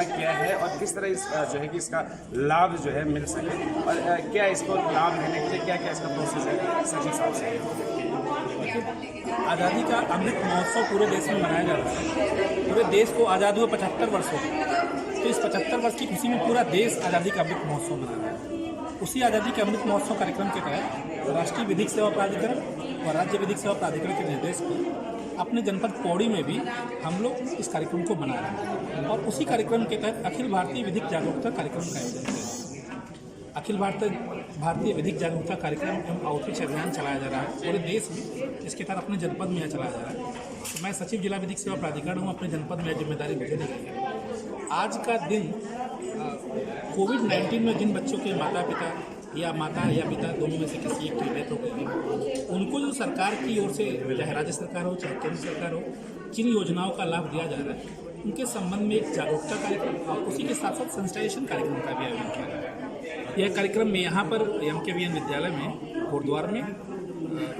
क्या है और किस तरह जो है कि इसका लाभ जो है मिल सके और क्या इसको लाभ लेने के लिए क्या क्या इसका प्रोसेस है सचिव साहब से। आज़ादी का अमृत महोत्सव पूरे देश में मनाया जा रहा है। पूरे देश को आज़ादी हुए 75 वर्ष हो गए, तो इस 75 वर्ष की खुशी में पूरा देश आज़ादी का अमृत महोत्सव मना रहा है। उसी आज़ादी के अमृत महोत्सव कार्यक्रम के तहत राष्ट्रीय विधिक सेवा प्राधिकरण और राज्य विधिक सेवा प्राधिकरण के निर्देश पर अपने जनपद पौड़ी में भी हम लोग इस कार्यक्रम को मना रहे हैं और उसी कार्यक्रम के तहत अखिल भारतीय विधिक जागरूकता कार्यक्रम का आयोजन किया। अखिल भारतीय विधिक जागरूकता कार्यक्रम एवं आउटरीच अभियान चलाया जा रहा है पूरे देश में, इसके तहत अपने जनपद में यह चलाया जा रहा है। तो मैं सचिव जिला विधिक सेवा प्राधिकरण हूँ, अपने जनपद में जिम्मेदारी मुझे दी गई है। आज का दिन कोविड-19 में जिन बच्चों के माता या पिता दोनों में से किसी एक की डेथ हो गई, उनको जो सरकार की ओर से, चाहे राज्य सरकार हो चाहे केंद्र सरकार हो, जिन योजनाओं का लाभ दिया जा रहा है उनके संबंध में एक जागरूकता कार्यक्रम और उसी के साथ साथ सेंसिटाइजेशन कार्यक्रम का भी आयोजन किया जा रहा है। यह कार्यक्रम में यहाँ पर MKVN विद्यालय में गुरुद्वार में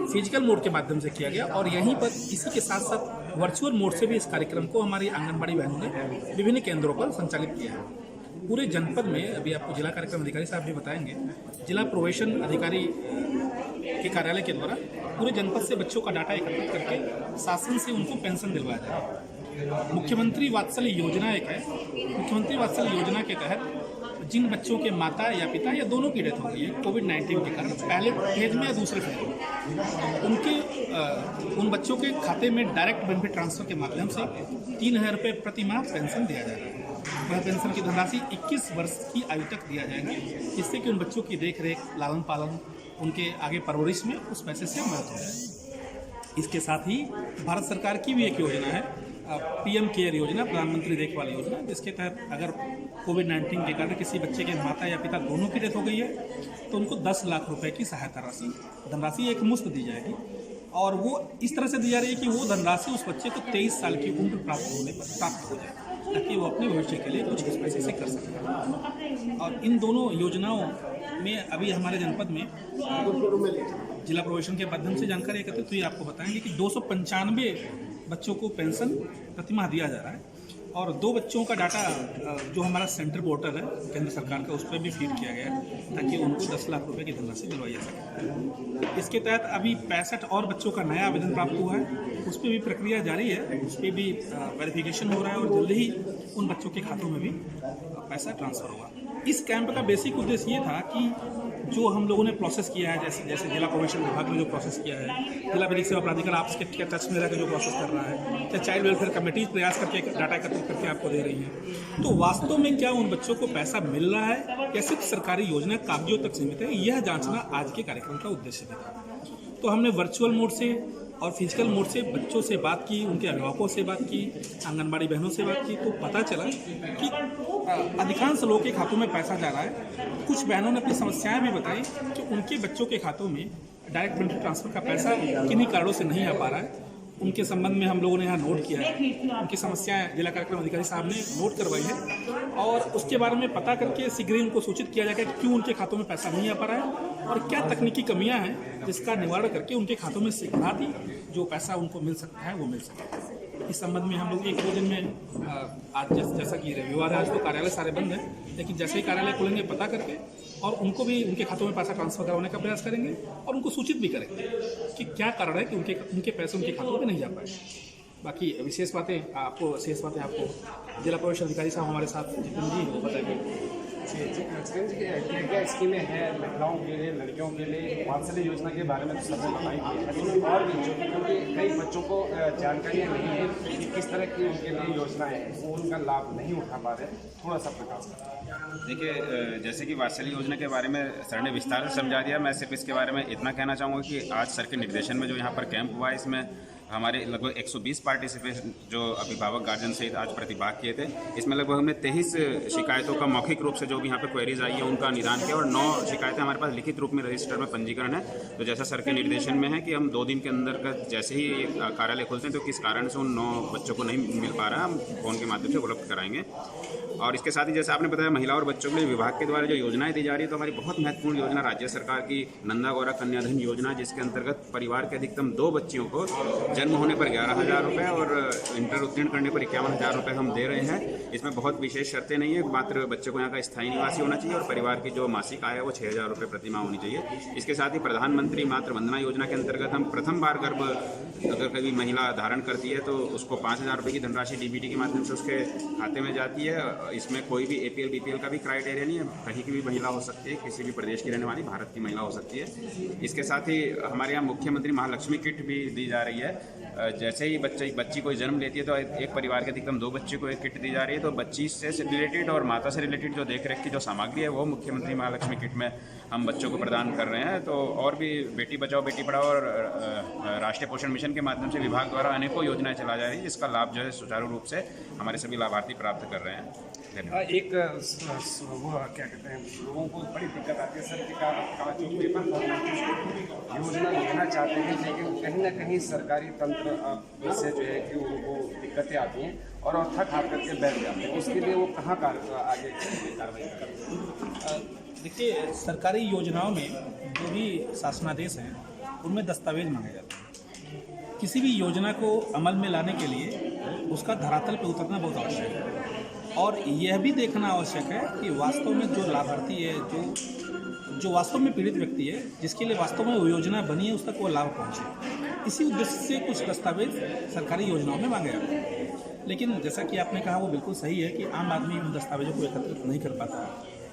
फिजिकल मोड के माध्यम से किया गया और यहीं पर इसी के साथ साथ वर्चुअल मोड से भी इस कार्यक्रम को हमारी आंगनबाड़ी बहनों ने विभिन्न केंद्रों पर संचालित किया है। पूरे जनपद में अभी आपको जिला कार्यक्रम अधिकारी साहब भी बताएंगे, जिला प्रोबेशन अधिकारी के कार्यालय के द्वारा पूरे जनपद से बच्चों का डाटा एकत्रित करके शासन से उनको पेंशन दिलवाया जाए। मुख्यमंत्री वात्सल्य योजना एक है। मुख्यमंत्री वात्सल्य योजना के तहत जिन बच्चों के माता या पिता या दोनों की डेथ हो गई है कोविड-19 के कारण, पहले फेज में या दूसरे फेज में, उन बच्चों के खाते में डायरेक्ट बेनिफिट ट्रांसफर के माध्यम से 3,000 रुपये प्रति माह पेंशन दिया जा रहा है। वह पेंशन की धनराशि 21 वर्ष की आयु तक दिया जाएगा, जिससे कि उन बच्चों की देख रेख, लालन पालन, उनके आगे परवरिश में उस पैसे से मदद हो जाए। इसके साथ ही भारत सरकार की भी एक योजना है, PM केयर योजना, प्रधानमंत्री देखभाल योजना, जिसके तहत अगर कोविड-19 के कारण किसी बच्चे के माता या पिता दोनों की डेथ हो गई है तो उनको 10 लाख रुपए की सहायता धनराशि एक मुश्त दी जाएगी और वो इस तरह से दी जा रही है कि वो धनराशि उस बच्चे को 23 साल की उम्र प्राप्त होने पर प्राप्त हो जाए, ताकि वो अपने भविष्य के लिए कुछ इस पैसे से कर सकें। और इन दोनों योजनाओं में अभी हमारे जनपद में जिला प्रोबेशन के माध्यम से जानकारी एकत्रित हुई, आपको बताएंगे कि 295 बच्चों को पेंशन प्रतिमाह दिया जा रहा है और 2 बच्चों का डाटा जो हमारा सेंटर पोर्टल है केंद्र सरकार का, उस पर भी फीड किया गया है ताकि उनको 10 लाख रुपए की धनराशि दिलवाई जा सके। इसके तहत अभी 65 और बच्चों का नया आवेदन प्राप्त हुआ है, उस पर भी प्रक्रिया जारी है, उस पर भी वेरिफिकेशन हो रहा है और जल्दी ही उन बच्चों के खातों में भी पैसा ट्रांसफ़र होगा। इस कैंप का बेसिक उद्देश्य ये था कि जो हम लोगों ने प्रोसेस किया है, जैसे जिला प्रोबेशन विभाग ने जो प्रोसेस किया है, जिला विधिक सेवा प्राधिकरण आपके टच में रहकर जो प्रोसेस कर रहा है, या चाइल्ड वेलफेयर कमेटीज प्रयास करके डाटा एकत्रित करके आपको दे रही हैं, तो वास्तव में क्या उन बच्चों को पैसा मिल रहा है या सिर्फ सरकारी योजना कागजों तक सीमित है, यह जांचना आज के कार्यक्रम का उद्देश्य था। तो हमने वर्चुअल मोड से और फिजिकल मोड से बच्चों से बात की, उनके अभिभावकों से बात की, आंगनबाड़ी बहनों से बात की, तो पता चला कि अधिकांश लोगों के खातों में पैसा जा रहा है। कुछ बहनों ने अपनी समस्याएं भी बताई कि उनके बच्चों के खातों में डायरेक्ट बेनिफिट ट्रांसफर का पैसा किन्हीं कारणों से नहीं आ पा रहा है। उनके संबंध में हम लोगों ने यहाँ नोट किया है, उनकी समस्याएं जिला कार्यक्रम अधिकारी साहब ने नोट करवाई है और उसके बारे में पता करके शीघ्र ही उनको सूचित किया जाएगा कि क्यों उनके खातों में पैसा नहीं आ पा रहा है और क्या तकनीकी कमियां हैं जिसका निवारण करके उनके खातों में शीघ्र ही जो पैसा उनको मिल सकता है वो मिल सकता है। इस संबंध में हम लोग 1-2 दिन में आज जैसा कि रविवार है, आज तो कार्यालय सारे बंद हैं, लेकिन जैसे ही कार्यालय खुलेंगे पता करके और उनको भी उनके खातों में पैसा ट्रांसफर करवाने का प्रयास करेंगे और उनको सूचित भी करेंगे कि क्या कारण है कि उनके पैसे उनके खातों में नहीं जा पाए। बाकी शेष बातें आपको जिला प्रोबेशन अधिकारी साहब हमारे साथ जितने जी वो बताएंगे। क्या स्कीमें हैं महिलाओं के लिए, लड़कियों के लिए? वात्सल्य योजना के बारे में तो सबने बताई है और भी क्योंकि कई बच्चों को जानकारियाँ नहीं है कि किस तरह की उनके लिए योजना है, वो उनका लाभ नहीं उठा पा रहे, थोड़ा सा प्रकाश करें। देखिए, जैसे कि वात्सल्य योजना के बारे में सर ने विस्तार से समझा दिया, मैं सिर्फ इसके बारे में इतना कहना चाहूँगा कि आज सर के निर्देशन में जो यहाँ पर कैंप हुआ है, इसमें हमारे लगभग 120 पार्टिसिपेंट जो अभिभावक गार्जियन सहित आज प्रतिभाग किए थे। इसमें लगभग हमने 23 शिकायतों का मौखिक रूप से जो भी यहाँ पे क्वेरीज आई है उनका निदान किया और 9 शिकायतें हमारे पास लिखित रूप में रजिस्टर में पंजीकरण है। तो जैसा सर के निर्देशन में है कि हम 2 दिन के अंदर का जैसे ही कार्यालय खोलते हैं तो किस कारण से उन 9 बच्चों को नहीं मिल पा रहा है, हम फोन के माध्यम से उपलब्ध कराएंगे। और इसके साथ ही जैसे आपने बताया महिला और बच्चों के लिए विभाग के द्वारा जो योजनाएं दी जा रही है, तो हमारी बहुत महत्वपूर्ण योजना राज्य सरकार की नंदा गौरा कन्याधन योजना, जिसके अंतर्गत परिवार के अधिकतम 2 बच्चियों को जन्म होने पर 11,000 रुपये और इंटर उत्तीर्ण करने पर 51,000 रुपये हम दे रहे हैं। इसमें बहुत विशेष शर्तें नहीं है, मात्र बच्चे को यहाँ का स्थायी निवासी होना चाहिए और परिवार की जो मासिक आय है वो 6,000 रुपये प्रति माह होनी चाहिए। इसके साथ ही प्रधानमंत्री मातृ वंदना योजना के अंतर्गत हम प्रथम बार गर्भ अगर कभी महिला धारण करती है तो उसको 5,000 रुपये की धनराशि डीबीटी के माध्यम से उसके खाते में जाती है। इसमें कोई भी APL BPL का भी क्राइटेरिया नहीं है, कहीं की भी महिला हो सकती है, किसी भी प्रदेश की रहने वाली भारत की महिला हो सकती है। इसके साथ ही हमारे यहाँ मुख्यमंत्री महालक्ष्मी किट भी दी जा रही है। जैसे ही बच्ची कोई जन्म लेती है तो एक परिवार के अधिकतम 2 बच्चे को एक किट दी जा रही है। तो बच्ची से रिलेटेड और माता से रिलेटेड जो देख रेख की जो सामग्री है वो मुख्यमंत्री महालक्ष्मी किट में हम बच्चों को प्रदान कर रहे हैं। तो और भी बेटी बचाओ बेटी पढ़ाओ और राष्ट्रीय पोषण मिशन के माध्यम से विभाग द्वारा अनेकों योजनाएं चला जा रही है, जिसका लाभ जो है सुचारू रूप से हमारे सभी लाभार्थी प्राप्त कर रहे हैं। एक वो क्या कहते हैं, लोगों को बड़ी दिक्कत आती है सर का जो पेपर फॉर्मेलिटीज योजना लेना चाहते हैं, लेकिन कहीं ना कहीं सरकारी तंत्र से जो है कि उनको दिक्कतें आती हैं और थक हार करके बैठ जाते हैं। उसके लिए वो कहाँ आगे कार्रवाई करते हैं? देखिए, सरकारी योजनाओं में जो भी शासनादेश हैं उनमें दस्तावेज मांगे जाते हैं। किसी भी योजना को अमल में लाने के लिए उसका धरातल पर उतरना बहुत आवश्यक है और यह भी देखना आवश्यक है कि वास्तव में जो लाभार्थी है, जो वास्तव में पीड़ित व्यक्ति है, जिसके लिए वास्तव में वो योजना बनी है, उस तक वो लाभ पहुँचे। इसी उद्देश्य से कुछ दस्तावेज सरकारी योजनाओं में मांगे जाते हैं। लेकिन जैसा कि आपने कहा वो बिल्कुल सही है कि आम आदमी उन दस्तावेजों को एकत्रित नहीं कर पाता,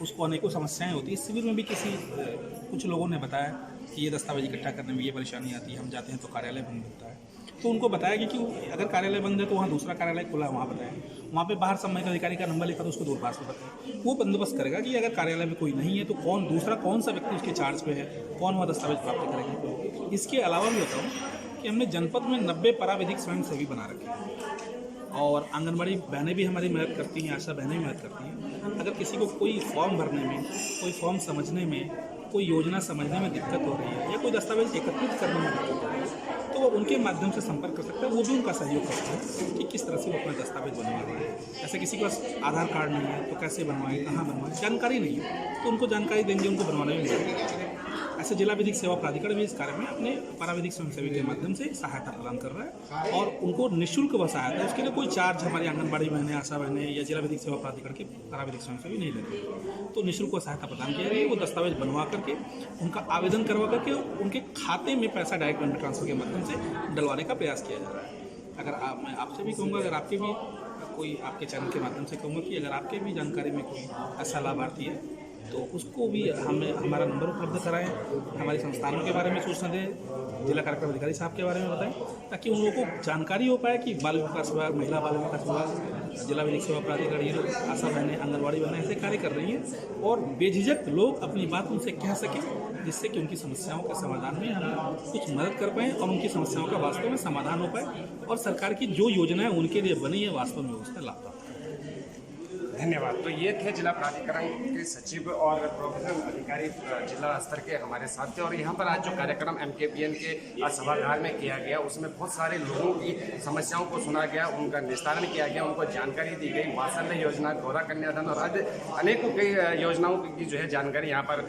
उसको अनेकों समस्याएं होती हैं। शिविर में भी कुछ लोगों ने बताया कि ये दस्तावेज इकट्ठा करने में ये परेशानी आती है, हम जाते हैं तो कार्यालय बंद होता है। तो उनको बताया कि अगर कार्यालय बंद है तो वहाँ दूसरा कार्यालय खुला है, वहाँ बताएं। वहाँ पे बाहर संबंधित अधिकारी का नंबर लिखा तो उसको दूरभाष में बताएं। वो बंदोबस्त करेगा कि अगर कार्यालय में कोई नहीं है तो कौन सा व्यक्ति उसके चार्ज पे है, कौन वह दस्तावेज प्राप्त करेगा। इसके अलावा भी बताऊँ कि हमने जनपद में 90 पराविधिक स्वयंसेवी बना रखे हैं और आंगनबाड़ी बहनें भी हमारी मदद करती हैं, आशा बहनें भी मदद करती हैं। अगर किसी को कोई फॉर्म भरने में, कोई फॉर्म समझने में, कोई योजना समझने में दिक्कत हो रही है या कोई दस्तावेज एकत्रित करने में दिक्कत हो रही है तो वो उनके माध्यम से संपर्क कर सकते हैं। वो भी उनका सहयोग करते हैं कि किस तरह से वो अपना दस्तावेज बनवा रहे हैं। जैसे किसी के पास आधार कार्ड नहीं है तो कैसे बनवाएं, कहाँ बनवाएं, जानकारी नहीं है तो उनको जानकारी देंगे, उनको बनवाने में मिलेगी। ऐसे जिला विधिक सेवा प्राधिकरण भी इस कार्य में अपने पराविधिक स्वयंसेवी के माध्यम से सहायता प्रदान कर रहा है और उनको निःशुल्क वह सहायता है। उसके लिए कोई चार्ज हमारी आंगनबाड़ी बहनें, आशा बहनें या जिला विधिक सेवा प्राधिकरण के पराविधिक स्वयंसेवी नहीं लेते। तो निःशुल्क सहायता प्रदान की जा रही है। वो दस्तावेज बनवा करके, उनका आवेदन करवा करके उनके खाते में पैसा डायरेक्ट पेमेंट ट्रांसफर के माध्यम से डलवाने का प्रयास किया जा रहा है। अगर मैं आपसे भी कहूँगा, अगर आपके भी कोई आपके चैनल के माध्यम से कहूँगा कि अगर आपके भी जानकारी में कोई ऐसा लाभार्थी है तो उसको भी हमारा नंबर उपलब्ध कराएं, हमारी संस्थानों के बारे में सूचना दें, जिला कार्यक्रम अधिकारी साहब के बारे में बताएं, ताकि उन लोगों को जानकारी हो पाए कि बाल विकास विभाग, महिला बाल विकास विभाग, जिला विधिक सेवा प्राधिकरण, ये लोग आशा बहनें, आंगनबाड़ी बहनें ऐसे कार्य कर रही हैं और बेझिझक लोग अपनी बात उनसे कह सकें, जिससे कि उनकी समस्याओं के समाधान में हम कुछ मदद कर पाएँ और उनकी समस्याओं का वास्तव में समाधान हो पाए और सरकार की जो योजनाएं उनके लिए बनी है वास्तव में उसका लाभ प्राप्त। धन्यवाद। तो ये थे जिला प्राधिकरण के सचिव और प्रोफेशनल अधिकारी जिला स्तर के हमारे साथ थे और यहाँ पर आज जो कार्यक्रम MKPN के सभागार में किया गया उसमें बहुत सारे लोगों की समस्याओं को सुना गया, उनका निस्तारण किया गया, उनको जानकारी दी गई। वात्सल्य योजना, गौरा कन्यादान और अनेकों कई योजनाओं की जो है जानकारी यहाँ पर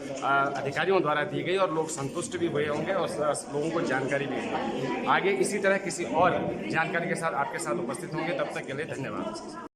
अधिकारियों द्वारा दी गई और लोग संतुष्ट भी हुए होंगे और लोगों को जानकारी भी दी। आगे इसी तरह किसी और जानकारी के साथ आपके साथ उपस्थित होंगे, तब तक के लिए धन्यवाद।